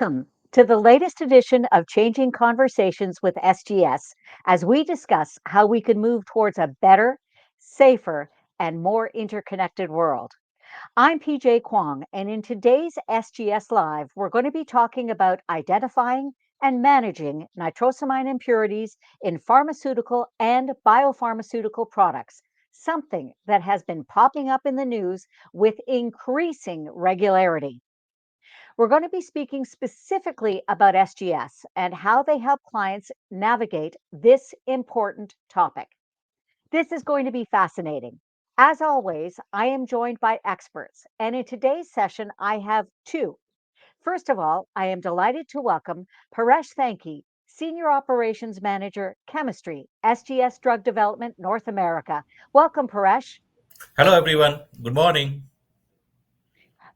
Welcome to the latest edition of Changing Conversations with SGS as we discuss how we can move towards a better, safer, and more interconnected world. I'm PJ Kwong, and in today's SGS Live, we're going to be talking about identifying and managing nitrosamine impurities in pharmaceutical and biopharmaceutical products, something that has been popping up in the news with increasing regularity. We're going to be speaking specifically about SGS and how they help clients navigate this important topic. This is going to be fascinating. As always, I am joined by experts, and in today's session, I have two. First of all, I am delighted to welcome Paresh Thanki, Senior Operations Manager, Chemistry, SGS Drug Development, North America. Welcome, Paresh. Hello, everyone. Good morning.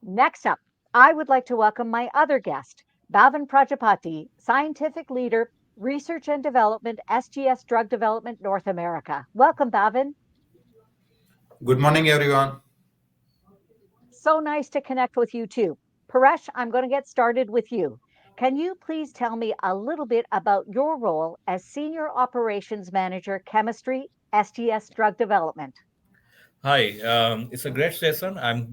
Next up, I would like to welcome my other guest, Bhavan Prajapati, Scientific Leader, Research and Development, SGS Drug Development, North America. Welcome, Bhavan. Good morning, everyone. So nice to connect with you too. Paresh, I'm going to get started with you. Can you please tell me a little bit about your role as Senior Operations Manager, Chemistry, SGS Drug Development? Hi. It's a great session. I'm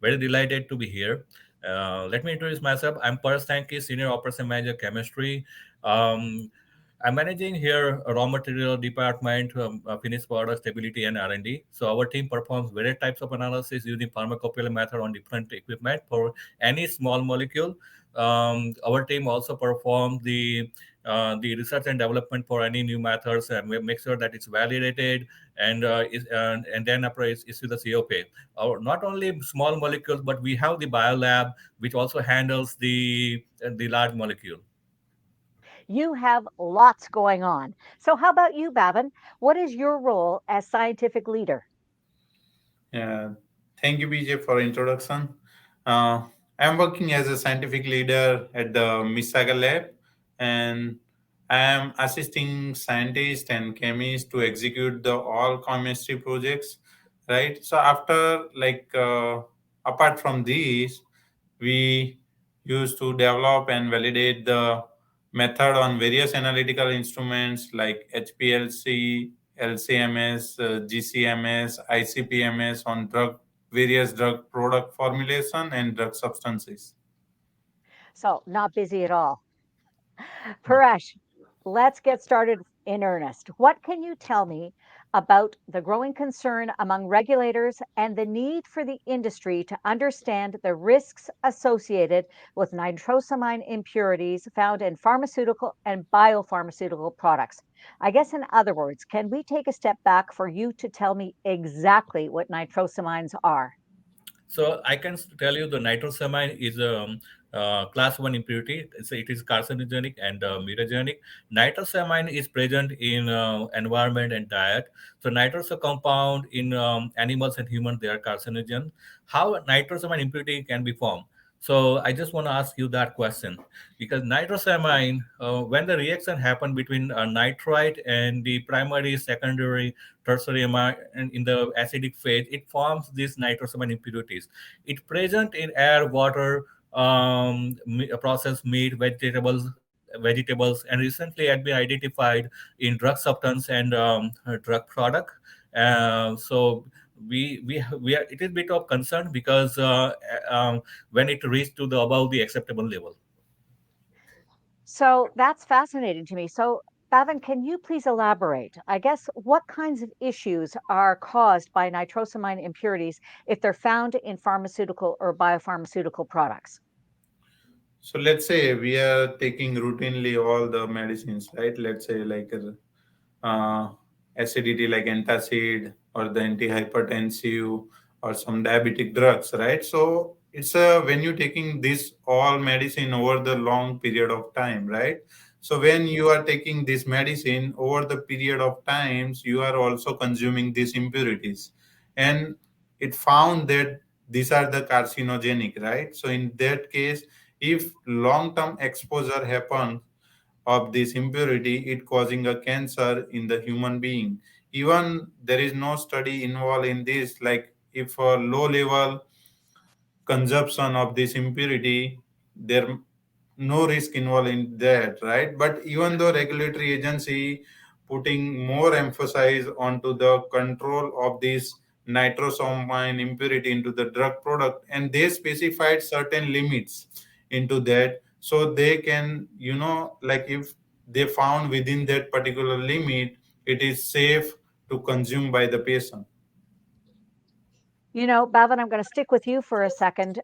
very delighted to be here. Let me introduce myself. I'm Paras Thanki, Senior Operation Manager, Chemistry. Um, I'm managing here a raw material department, finished product stability and R&D. So our team performs various types of analysis using pharmacopoeial method on different equipment for any small molecule. Our team also performs the research and development for any new methods, and we make sure that it's validated and then after it's issue the COP. Or not only small molecules, but we have the biolab which also handles the large molecule. You have lots going on. So, how about you, Bhavan? What is your role as scientific leader? Uh, Thank you, BJ, for introduction. Uh, I'm working as a scientific leader at the Misaga lab, and I am assisting scientists and chemists to execute the all chemistry projects. Right. So apart from these, we used to develop and validate the method on various analytical instruments like HPLC, LCMS, GCMS, ICP-MS on various drug product formulation and drug substances. So, not busy at all. Paresh, let's get started in earnest. What can you tell me about the growing concern among regulators and the need for the industry to understand the risks associated with nitrosamine impurities found in pharmaceutical and biopharmaceutical products? I guess, in other words, can we take a step back for you to tell me exactly what nitrosamines are? So I can tell you the nitrosamine is a class 1 impurity. It is carcinogenic and mutagenic. Nitrosamine is present in environment and diet. So nitrous compound in animals and humans, they are carcinogen. How a nitrosamine impurity can be formed? So I just want to ask you that question because nitrosamine, when the reaction happen between nitrite and the primary, secondary, tertiary amine and in the acidic phase, it forms these nitrosamine impurities. It present in air, water, processed meat, vegetables, and recently had been identified in drug substance and drug product. So we are it is bit of concern because when it reached to the above the acceptable level. So that's fascinating to me. So, Bhavan, can you please elaborate? I guess what kinds of issues are caused by nitrosamine impurities if they're found in pharmaceutical or biopharmaceutical products? So let's say we are taking routinely all the medicines, right? Let's say uh, acidity like antacid or the antihypertensive or some diabetic drugs, right? So it's when you're taking this all medicine over the long period of time, right? So when you are taking this medicine over the period of times, you are also consuming these impurities, and it found that these are the carcinogenic, right? So in that case, if long-term exposure happens of this impurity, it causing a cancer in the human being. Even there is no study involved in this, like if a low level consumption of this impurity, there no risk involved in that, right? But even though regulatory agency putting more emphasis onto the control of this nitrosamine impurity into the drug product, and they specified certain limits into that, so they can, like if they found within that particular limit, it is safe to consume by the patient. Bhavin, I'm going to stick with you for a second.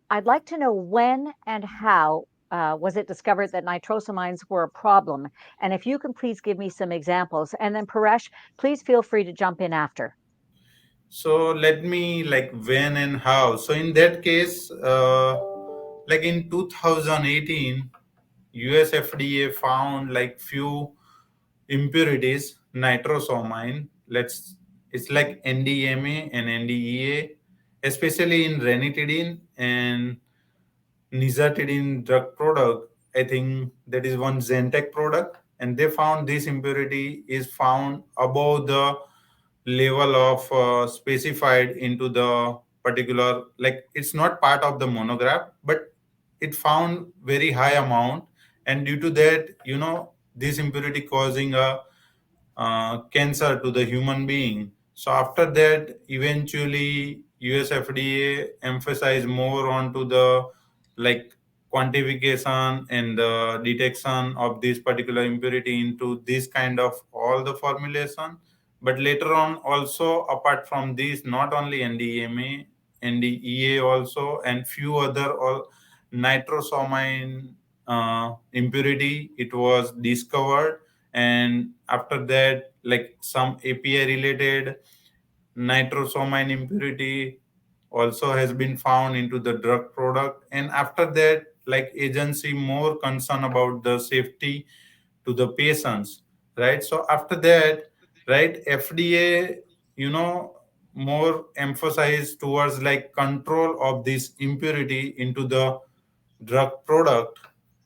I'd like to know when and how was it discovered that nitrosamines were a problem? And if you can please give me some examples. And then, Paresh, please feel free to jump in after. So let me like when and how. So in that case, like in 2018, US FDA found like few impurities, nitrosamine. It's like NDMA and NDEA, especially in ranitidine and nizatidine drug product. I think that is one Zentech product, and they found this impurity is found above the level of specified into the particular, like it's not part of the monograph, but it found very high amount, and due to that, this impurity causing a cancer to the human being. So after that, eventually US FDA emphasized more onto the like quantification and the detection of this particular impurity into this kind of all the formulation. But later on, also apart from this, not only NDMA, NDEA also, and few other all nitrosamine impurity, it was discovered. And after that, like some API related nitrosamine impurity also has been found into the drug product. And after that, like agency more concerned about the safety to the patients, right? So after that, right, FDA, you know more emphasize towards like control of this impurity into the drug product,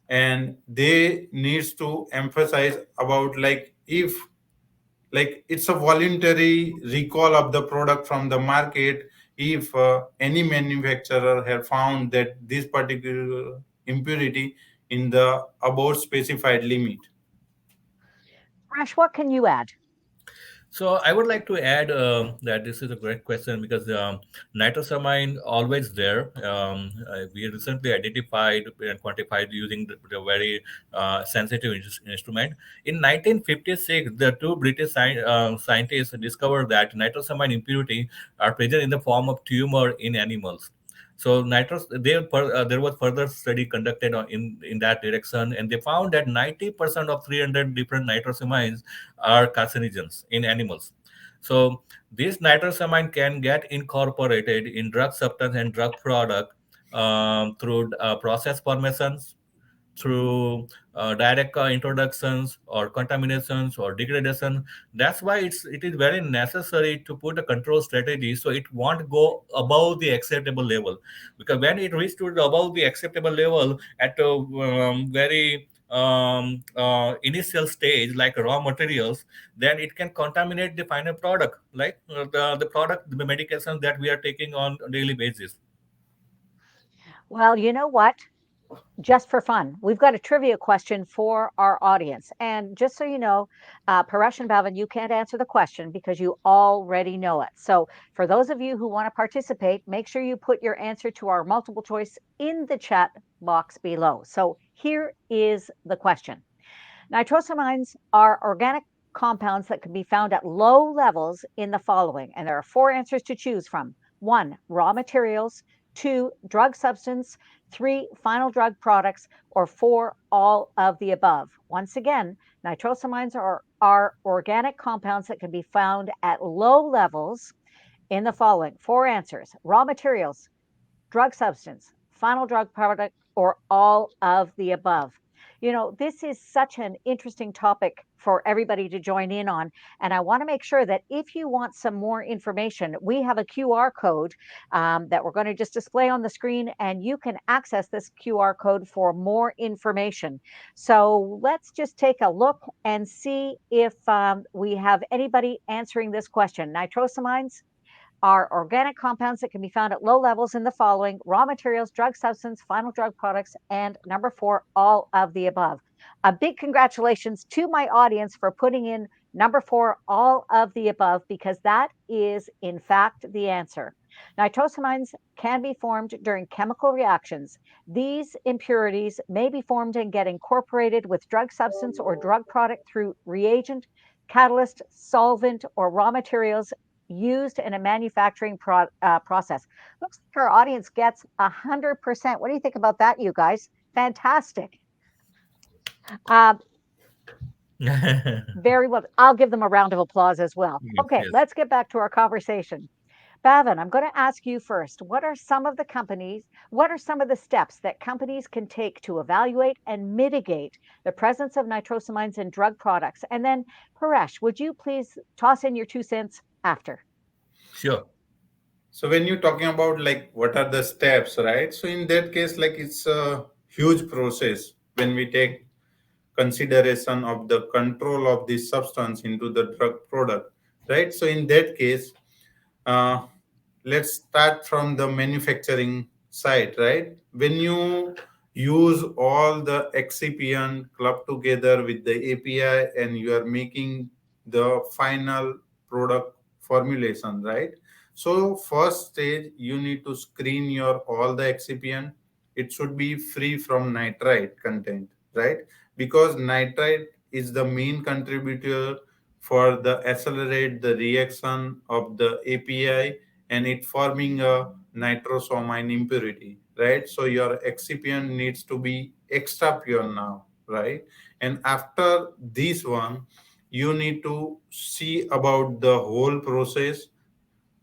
and they needs to emphasize about like if like it's a voluntary recall of the product from the market if any manufacturer have found that this particular impurity in the above specified limit. Paresh, what can you add? So I would like to add that this is a great question because nitrosamine always there. We recently identified and quantified using the very sensitive instrument. In 1956, the two British scientists discovered that nitrosamine impurity are present in the form of tumor in animals. So there was further study conducted in that direction, and they found that 90% of 300 different nitrosamines are carcinogens in animals. So this nitrosamine can get incorporated in drug substance and drug product through process formations, through direct introductions or contaminations or degradation. That's why it is very necessary to put a control strategy so it won't go above the acceptable level, because when it reaches to above the acceptable level at a very initial stage like raw materials, then it can contaminate the final product, like the product, the medications that we are taking on a daily basis. Well, you know what? Just for fun, we've got a trivia question for our audience. And just so you know, Paresh and Bhavin, you can't answer the question because you already know it. So for those of you who want to participate, make sure you put your answer to our multiple choice in the chat box below. So here is the question. Nitrosamines are organic compounds that can be found at low levels in the following, and there are four answers to choose from. One, raw materials; two, drug substance; three, final drug products; or four, all of the above. Once again, nitrosamines are organic compounds that can be found at low levels in the following four answers: raw materials, drug substance, final drug product, or all of the above. This is such an interesting topic for everybody to join in on. And I want to make sure that if you want some more information, we have a QR code that we're going to just display on the screen, and you can access this QR code for more information. So let's just take a look and see if we have anybody answering this question. Nitrosamines are organic compounds that can be found at low levels in the following: raw materials, drug substance, final drug products, and number 4, all of the above. A big congratulations to my audience for putting in number 4, all of the above, because that is, in fact, the answer. Nitrosamines can be formed during chemical reactions. These impurities may be formed and get incorporated with drug substance or drug product through reagent, catalyst, solvent, or raw materials used in a manufacturing process. Looks like our audience gets 100%. What do you think about that, you guys? Fantastic. Uh, very well. I'll give them a round of applause as well. Yes, Okay, yes. let's get back to our conversation. Bhavin, I'm going to ask you first. What are some of the steps that companies can take to evaluate and mitigate the presence of nitrosamines in drug products? And then, Paresh, would you please toss in your 2 cents after? Sure. So when you're talking about like what are the steps, right? So in that case, like it's a huge process when we take consideration of the control of this substance into the drug product, right? So in that case, uh, let's start from the manufacturing side, right? When you use all the excipient clubbed together with the API and you are making the final product formulation, right? So first stage, you need to screen your all the excipient. It should be free from nitrite content, right? Because nitrite is the main contributor for the accelerate the reaction of the API and it forming a nitrosamine impurity, right? So your excipient needs to be extra pure now, right? And after this one, you need to see about the whole process,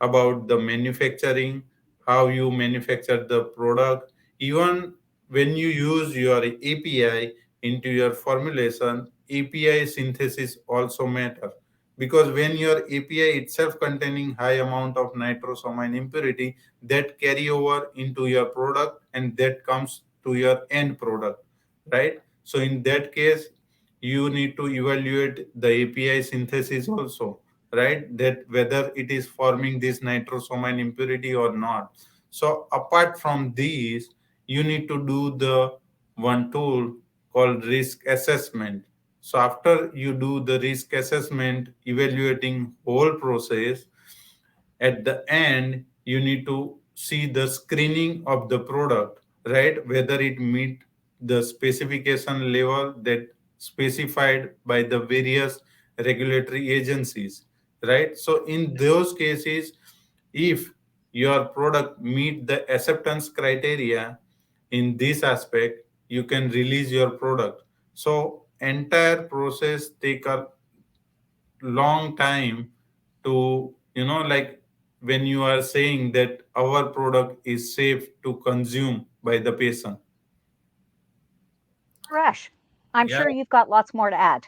about the manufacturing, how you manufacture the product. Even when you use your API into your formulation, API synthesis also matter because when your API itself containing high amount of nitrosamine impurity, that carry over into your product and that comes to your end product, right? So in that case, you need to evaluate the API synthesis also, right? That whether it is forming this nitrosamine impurity or not. So apart from these, you need to do the one tool called risk assessment. So after you do the risk assessment, evaluating whole process, at the end you need to see the screening of the product, right, whether it meet the specification level that specified by the various regulatory agencies, right? So in those cases, if your product meet the acceptance criteria in this aspect, you can release your product. So entire process take a long time to, like when you are saying that our product is safe to consume by the patient. Paresh, I'm Yeah, sure you've got lots more to add.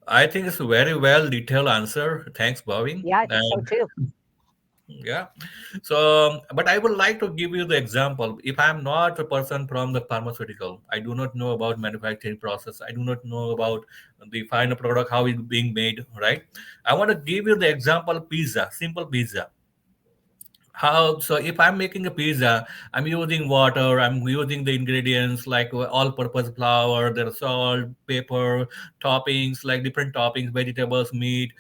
I think it's a very well detailed answer. Thanks, Bhavin. Yeah, I think so And too. yeah, so but I would like to give you the example. If I'm not a person from the pharmaceutical, I do not know about manufacturing process. I do not know about the final product, how it's being made. Right? I want to give you the example: pizza, simple pizza. How so? If I'm making a pizza, I'm using water, I'm using the ingredients like all purpose flour, there's salt, pepper, toppings like different toppings, vegetables, meat,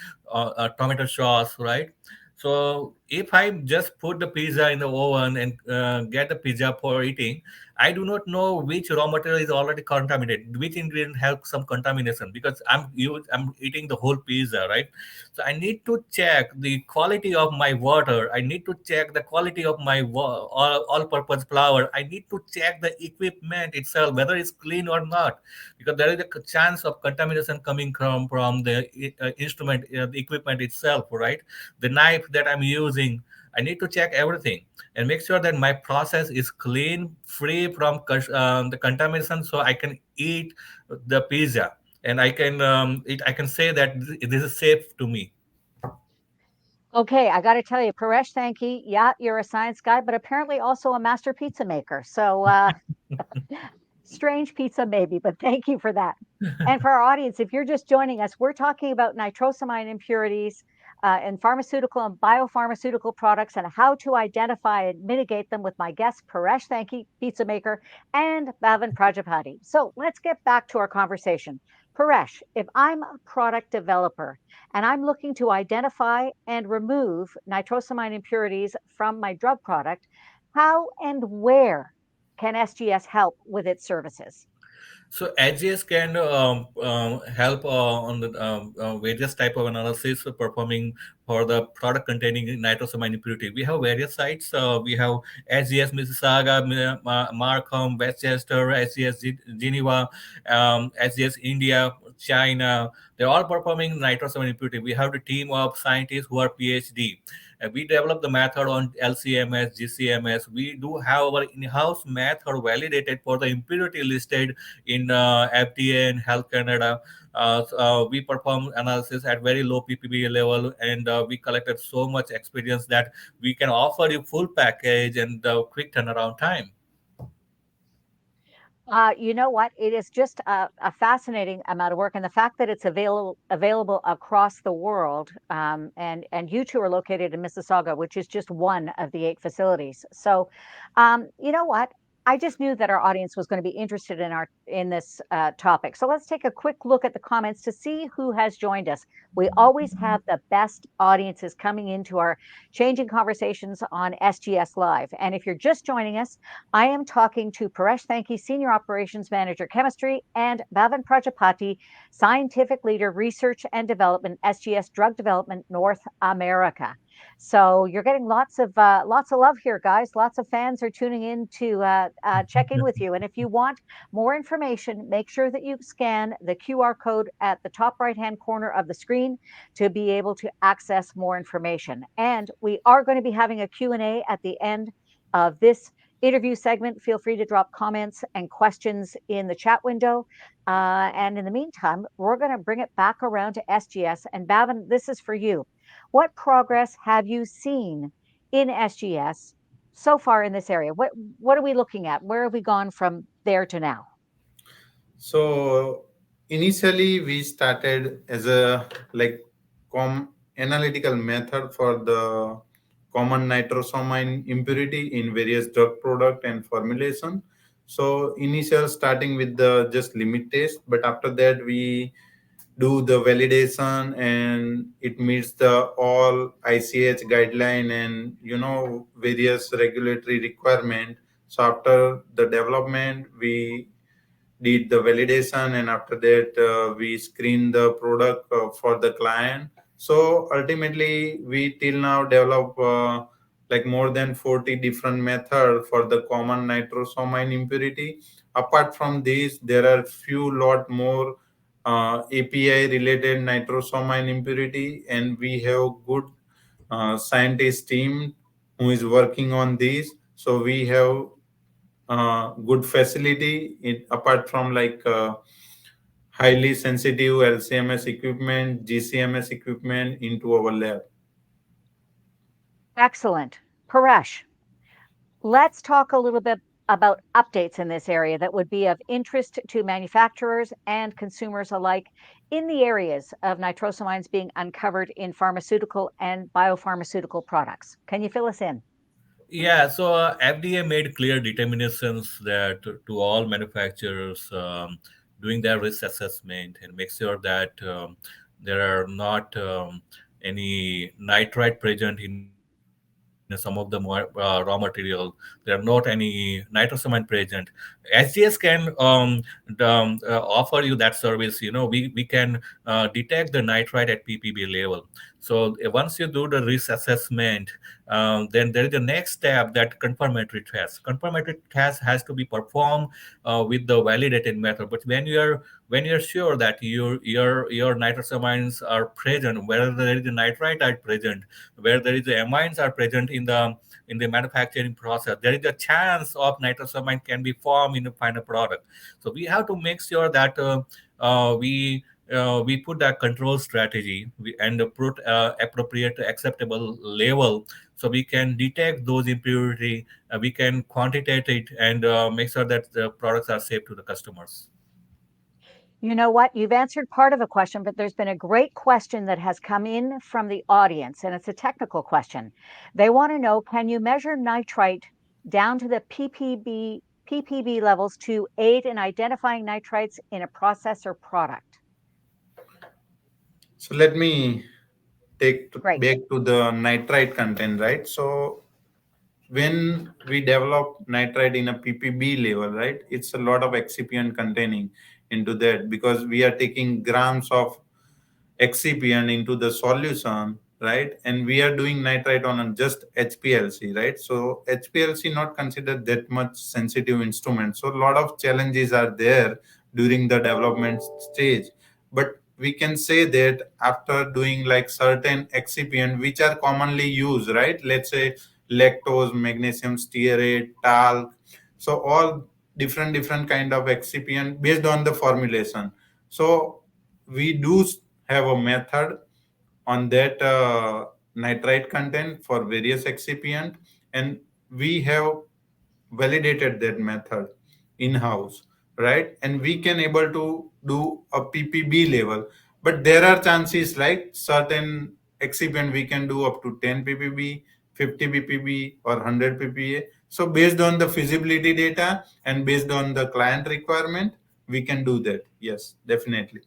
tomato sauce, right? So if I just put the pizza in the oven and get the pizza for eating, I do not know which raw material is already contaminated, which ingredient have some contamination, because I'm eating the whole pizza, right? So I need to check the quality of my water. I need to check the quality of my all-purpose flour. I need to check the equipment itself, whether it's clean or not, because there is a chance of contamination coming from the instrument, the equipment itself, right? The knife that I'm using. I need to check everything and make sure that my process is clean, free from the contamination, so I can eat the pizza and I can say that this is safe to me. Okay, I got to tell you, Paresh Sankey, yeah, you're a science guy, but apparently also a master pizza maker. So, strange pizza, maybe, but thank you for that. And for our audience, if you're just joining us, we're talking about nitrosamine impurities in pharmaceutical and biopharmaceutical products and how to identify and mitigate them with my guest, Paresh Thanki, pizza maker, and Bhavan Prajapati. So let's get back to our conversation. Paresh, if I'm a product developer and I'm looking to identify and remove nitrosamine impurities from my drug product, how and where can SGS help with its services? So AGS can help on the various type of analysis performing for the product containing nitrosamine impurity. We have various sites. We have AGS Mississauga, Markham, Westchester, AGS Geneva, AGS India, China. They're all performing nitrosamine impurity. We have the team of scientists who are PhD. We develop the method on LCMS, GCMS. We do have our in-house method validated for the impurity listed in FDA and Health Canada. We perform analysis at very low ppb level, and we collected so much experience that we can offer you full package and quick turnaround time. You know what? It is just a fascinating amount of work, and the fact that it's available across the world. And you two are located in Mississauga, which is just one of the 8 facilities. So, you know what? I just knew that our audience was going to be interested in this topic. So let's take a quick look at the comments to see who has joined us. We always have the best audiences coming into our changing conversations on SGS Live. And if you're just joining us, I am talking to Paresh Thanki, Senior Operations Manager, Chemistry, and Bhavan Prajapati, Scientific Leader, Research and Development, SGS Drug Development, North America. So you're getting lots of love here, guys. Lots of fans are tuning in to check in with you. And if you want more information, make sure that you scan the QR code at the top right-hand corner of the screen to be able to access more information. And we are going to be having a Q&A at the end of this interview segment. Feel free to drop comments and questions in the chat window. And in the meantime, we're going to bring it back around to SGS. And Bhavan, this is for you. What progress have you seen in SGS so far in this area? What are we looking at? Where have we gone from there to now? So initially we started as a like analytical method for the common nitrosamine impurity in various drug product and formulation. So initial starting with the just limit test, but after that we do the validation and it meets the all ICH guideline and various regulatory requirement. So after the development we did the validation, and after that we screen the product for the client. So ultimately we till now develop like more than 40 different methods for the common nitrosamine impurity. Apart from this, there are few lot more API related nitrosamine impurity, and we have good scientist team who is working on this. So we have good facility apart from highly sensitive LCMS equipment, GCMS equipment into our lab. Excellent. Paresh, let's talk a little bit about updates in this area that would be of interest to manufacturers and consumers alike in the areas of nitrosamines being uncovered in pharmaceutical and biopharmaceutical products. Can you fill us in? Yeah, so FDA made clear determinations that to all manufacturers doing their risk assessment and make sure that there are not any nitrite present in some of the raw material. There are not any nitrosamine present. SGS can offer you that service. We can detect the nitrite at ppb level. So once you do the risk assessment, then there is the next step, that confirmatory test. Confirmatory test has to be performed with the validated method. But when you're sure that your nitrosamines are present, whether there is a nitrite are present, where there is the amines are present in the manufacturing process, there is a chance of nitrosamine can be formed in the final product. So we have to make sure that we put that control strategy and put appropriate acceptable level, so we can detect those impurity, we can quantitate it, and make sure that the products are safe to the customers. You know what? You've answered part of a question, but there's been a great question that has come in from the audience, and it's a technical question. They want to know, can you measure nitrite down to the ppb levels to aid in identifying nitrites in a process or product? So let me Great. back to the nitrite content, right? So when we develop nitrite in a ppb level, right, it's a lot of excipient containing into that, because we are taking grams of excipient into the solution, right? And we are doing nitrite on a just HPLC, right? So HPLC not considered that much sensitive instrument. So a lot of challenges are there during the development stage. But we can say that after doing like certain excipient which are commonly used, right? Let's say lactose, magnesium stearate, talc. So all different kind of excipient based on the formulation. So we do have a method on that nitrite content for various excipient, and we have validated that method in house, right? And we can able to do a ppb level, but there are chances like certain excipient we can do up to 10 ppb, 50 ppb, or 100 ppa. So based on the feasibility data and based on the client requirement, we can do that. Yes, definitely.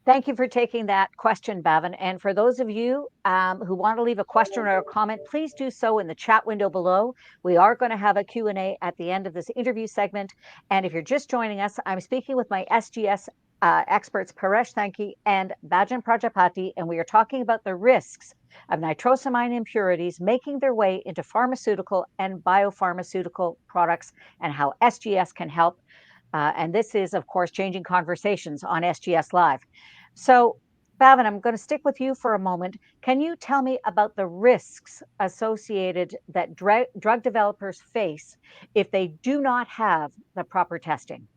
Thank you for taking that question, Bhavin. And for those of you who want to leave a question or a comment, please do so in the chat window below. We are going to have a Q&A at the end of this interview segment. And if you're just joining us, I'm speaking with my SGS experts, Paresh Thanki and Bhajan Prajapati, and we are talking about the risks of nitrosamine impurities making their way into pharmaceutical and biopharmaceutical products and how SGS can help. And this is, of course, Changing Conversations on SGS Live. So, Bhavin, I'm going to stick with you for a moment. Can you tell me about the risks associated that drug developers face if they do not have the proper testing?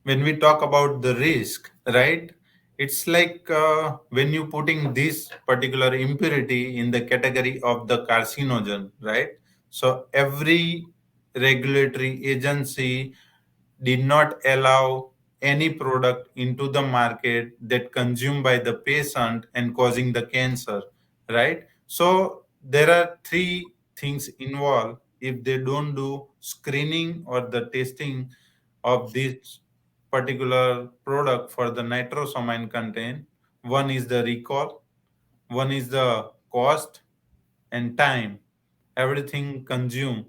When we talk about the risk, right, it's like when you putting this particular impurity in the category of the carcinogen, right? So every regulatory agency did not allow any product into the market that consumed by the patient and causing the cancer, right? So there are three things involved if they don't do screening or the testing of this particular product for the nitrosamine content. One is the recall, one is the cost and time, everything consumed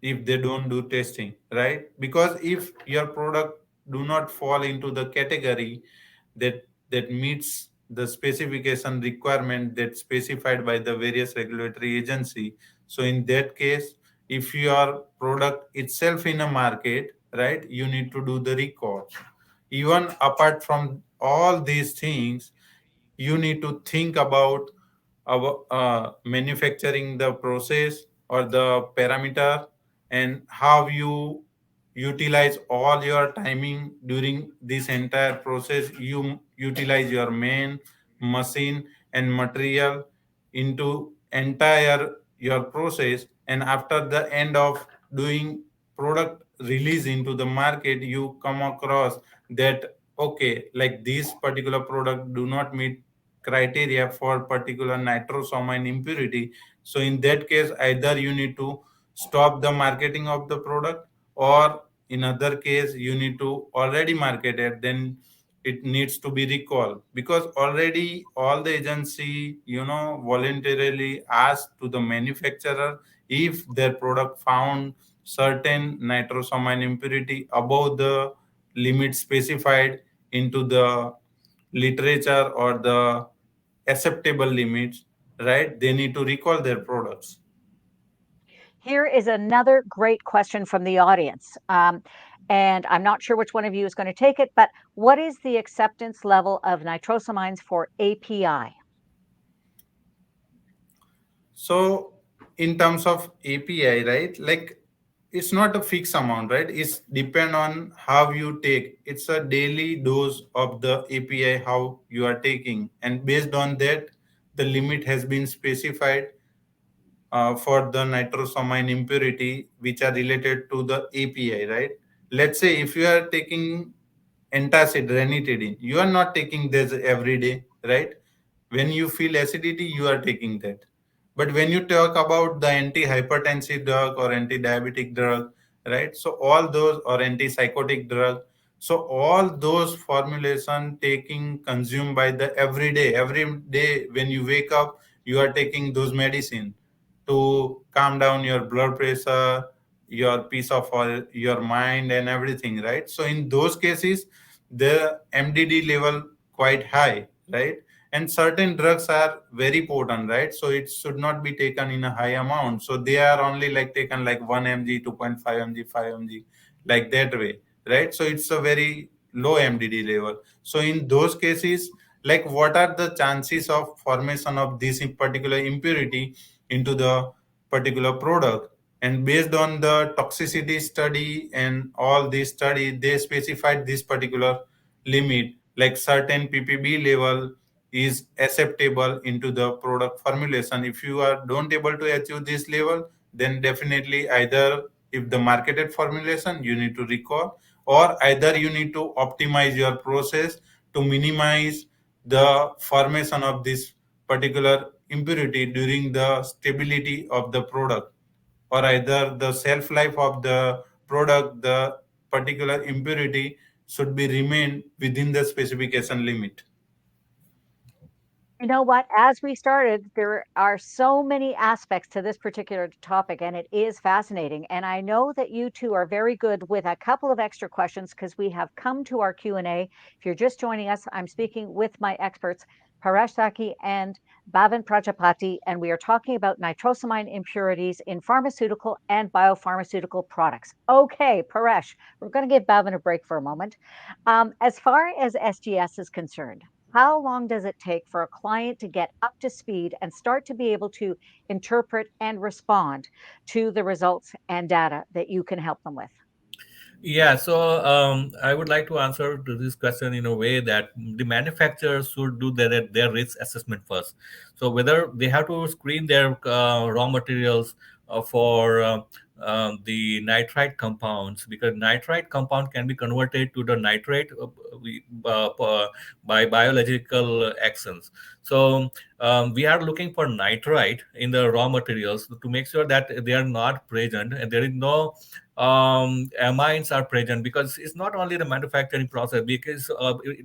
if they don't do testing, right? Because if your product do not fall into the category that meets the specification requirement that's specified by the various regulatory agency, so in that case, if your product itself in a market, right, you need to do the recall. Even apart from all these things, you need to think about manufacturing the process or the parameter, and how you utilize all your timing during this entire process. You utilize your main machine and material into entire your process, and after the end of doing product release into the market, you come across that okay, like this particular product do not meet criteria for particular nitrosamine impurity. So in that case, either you need to stop the marketing of the product, or in other case you need to already market it, then it needs to be recalled, because already all the agency voluntarily asked to the manufacturer if their product found certain nitrosamine impurity above the limit specified into the literature or the acceptable limits, right? They need to recall their products. Here is another great question from the audience. And I'm not sure which one of you is going to take it, but what is the acceptance level of nitrosamines for API? So, in terms of API, right? Like it's not a fixed amount, right? It's depend on how you take. It's a daily dose of the API how you are taking, and based on that, the limit has been specified for the nitrosamine impurity which are related to the API, right? Let's say if you are taking antacid, ranitidine. You are not taking this every day, right? When you feel acidity, you are taking that. But when you talk about the anti-hypertensive drug or anti-diabetic drug, right? So all those or antipsychotic drug, so all those formulation taking consumed by the every day when you wake up, you are taking those medicine to calm down your blood pressure, your peace of your mind and everything, right? So in those cases, the MDD level quite high, right? And certain drugs are very potent, right? So it should not be taken in a high amount. So they are only like taken like 1 mg, 2.5 mg, 5 mg, like that way, right? So it's a very low MDD level. So in those cases, like what are the chances of formation of this particular impurity into the particular product? And based on the toxicity study and all this study, they specified this particular limit, like certain ppb level is acceptable into the product formulation. If you are don't able to achieve this level, then definitely either if the marketed formulation you need to recall, or either you need to optimize your process to minimize the formation of this particular impurity during the stability of the product, or either the shelf life of the product, the particular impurity should be remain within the specification limit. You know what? As we started, there are so many aspects to this particular topic, and it is fascinating. And I know that you two are very good with a couple of extra questions because we have come to our Q&A. If you're just joining us, I'm speaking with my experts, Paresh Saki and Bhavan Prajapati, and we are talking about nitrosamine impurities in pharmaceutical and biopharmaceutical products. Okay, Paresh, we're going to give Bhavan a break for a moment. As far as SGS is concerned, how long does it take for a client to get up to speed and start to be able to interpret and respond to the results and data that you can help them with? Yeah, so I would like to answer to this question in a way that the manufacturers should do their risk assessment first. So whether they have to screen their raw materials for the nitrite compounds, because nitrite compound can be converted to the nitrate by biological actions. So we are looking for nitrite in the raw materials to make sure that they are not present and there is no amines are present, because it's not only the manufacturing process, because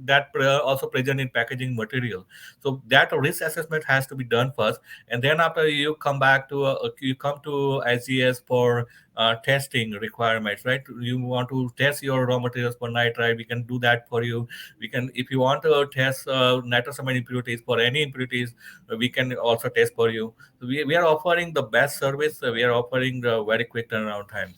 that also present in packaging material. So that risk assessment has to be done first, and then after you come back to you come to SGS for testing requirements, right? You want to test your raw materials for nitrite, we can do that for you. We can, if you want to test nitrosamine impurities for any impurities, we can also test for you. So we are offering the best service. We are offering very quick turnaround time.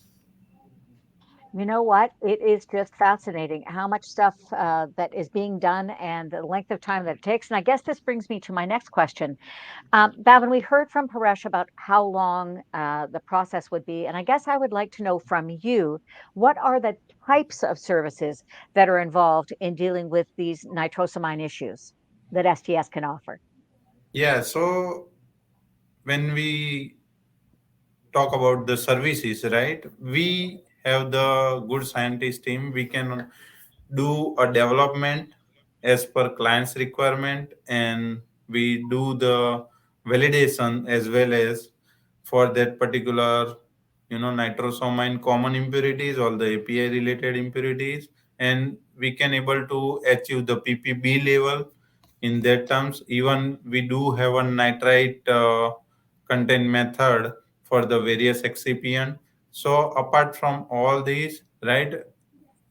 You know what? It is just fascinating how much stuff that is being done and the length of time that it takes. And I guess this brings me to my next question. Bhavin, we heard from Paresh about how long the process would be. And I guess I would like to know from you, what are the types of services that are involved in dealing with these nitrosamine issues that STS can offer? Yeah, so when we talk about the services, right? We have the good scientist team. We can do a development as per client's requirement, and we do the validation as well as for that particular, nitrosamine common impurities, all the API related impurities, and we can able to achieve the ppb level. In that terms, even we do have a nitrite content method for the various excipient. So apart from all these, right,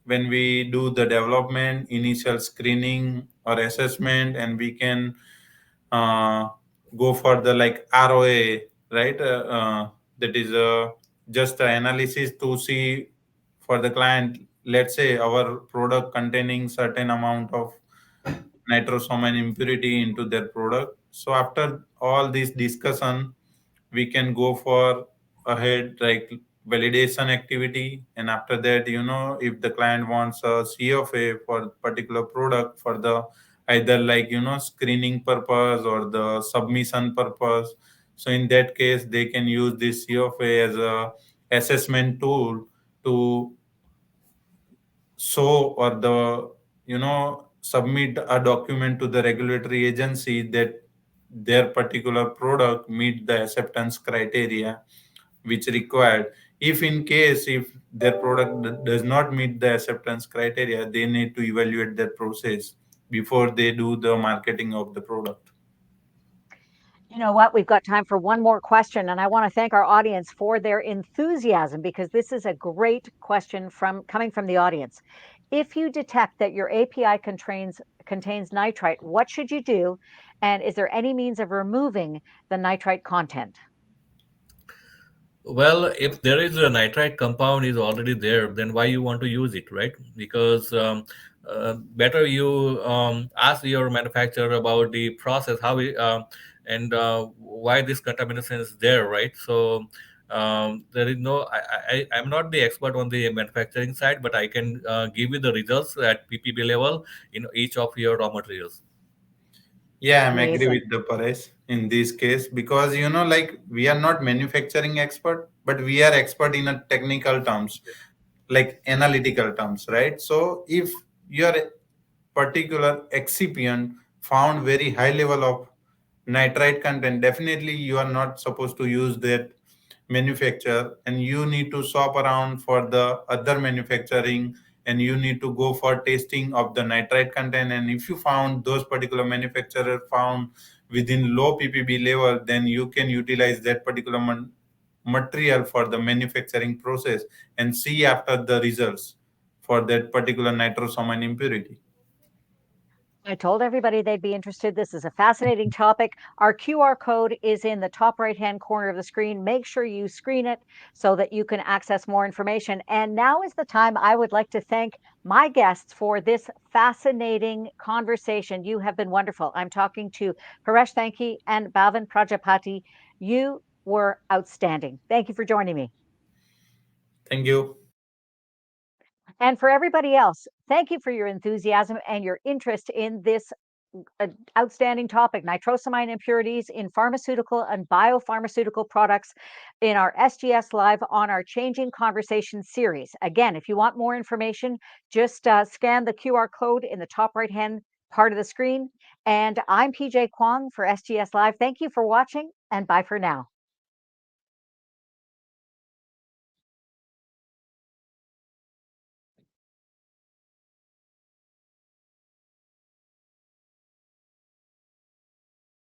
when we do the development, initial screening or assessment, and we can uh, go for the like ROA, right? That is just an analysis to see for the client. Let's say our product containing certain amount of nitrosamine impurity into their product. So after all this discussion, we can go for ahead like validation activity, and after that, if the client wants a CFA for particular product for the either like screening purpose or the submission purpose, so in that case they can use this CFA as a assessment tool to show or the submit a document to the regulatory agency that their particular product meet the acceptance criteria which required. If in case if their product does not meet the acceptance criteria, they need to evaluate their process before they do the marketing of the product. You know what? We've got time for one more question, and I want to thank our audience for their enthusiasm because this is a great question from coming from the audience. If you detect that your API contains nitrite, what should you do? And is there any means of removing the nitrite content? Well, if there is a nitrite compound is already there, then why you want to use it, right? Because better you ask your manufacturer about the process, how we and why this contamination is there, right? So there is no. I'm not the expert on the manufacturing side, but I can give you the results at PPB level in each of your raw materials. Yeah, I'm agree Amazing. with the Paresh in this case because like we are not manufacturing expert, but we are expert in a technical terms, like analytical terms, right? So if your particular excipient found very high level of nitrite content, definitely you are not supposed to use that manufacturer, and you need to shop around for the other manufacturing, and you need to go for testing of the nitrite content. And if you found those particular manufacturer found within low ppb level, then you can utilize that particular material for the manufacturing process and see after the results for that particular nitrosamine impurity. I told everybody they'd be interested. This is a fascinating topic. Our QR code is in the top right hand corner of the screen. Make sure you screen it so that you can access more information. And now is the time I would like to thank my guests for this fascinating conversation. You have been wonderful. I'm talking to Paresh Thanki and Bhavan Prajapati. You were outstanding. Thank you for joining me. Thank you. And for everybody else, thank you for your enthusiasm and your interest in this outstanding topic, nitrosamine impurities in pharmaceutical and biopharmaceutical products in our SGS Live on our Changing Conversation series. Again, if you want more information, just scan the QR code in the top right hand part of the screen. And I'm PJ Kwong for SGS Live. Thank you for watching, and bye for now.